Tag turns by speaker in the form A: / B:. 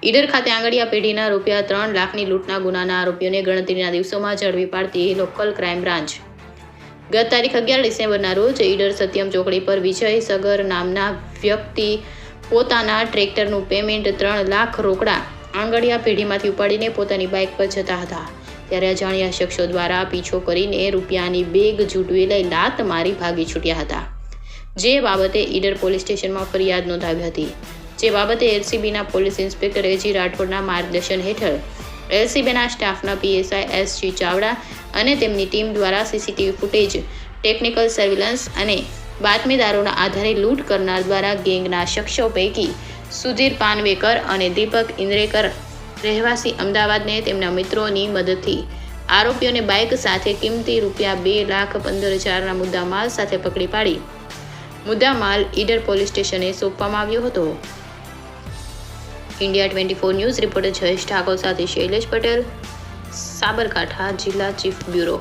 A: ઈડર ખાતે આંગડિયા પેઢીના ₹3 લાખની લૂંટના ગુનાના આરોપીઓને ગણતરીના દિવસોમાં ઝડપી પાડતી લોકલ ક્રાઇમ બ્રાન્ચ. ગત તારીખ 11 ડિસેમ્બરના રોજ ઈડર સત્યમ ચોકડી પર વિજય સગર નામના વ્યક્તિ પોતાના ટ્રેક્ટરનું પેમેન્ટ 3 લાખ રોકડા આંગડિયા પેઢીમાંથી ઉપાડીને પોતાની બાઇક પર જતા હતા. ત્યારે અજાણ્યા શખ્સો દ્વારા પીછો કરીને રૂપિયાની બેગ ઝૂંટવી લઈ લાત મારી ભાગી છૂટ્યા હતા. જે બાબતે ઈડર પોલીસ સ્ટેશનમાં ફરિયાદ નોંધાવી હતી. જે બાબતે એલસીબીના પોલીસ ઇન્સ્પેક્ટર એજી રાઠોડના માર્ગદર્શન હેઠળ એલસીબીના સ્ટાફના પીએસઆઈ એસજી ચાવડા અને તેમની ટીમ દ્વારા સીસીટીવી ફૂટેજ, ટેકનિકલ સર્વેલન્સ અને બાતમીદારોના આધારે લૂંટ કરનાર દ્વારા ગેંગના શખ્સો પૈકી સુધીર પાનવેકર અને દીપક ઇન્દ્રેકર રહેવાસી અમદાવાદને તેમના મિત્રોની મદદથી આરોપીઓને બાઇક સાથે કિંમતી ₹2,15,000ના મુદ્દામાલ સાથે પકડી પાડી મુદ્દામાલ ઈડર પોલીસ સ્ટેશને સોંપવામાં આવ્યો હતો. India 24 news reporter Jayesh Thakor સાથે શૈલેષ પટેલ, સાબરકાંઠા જિલ્લા ચીફ બ્યુરો.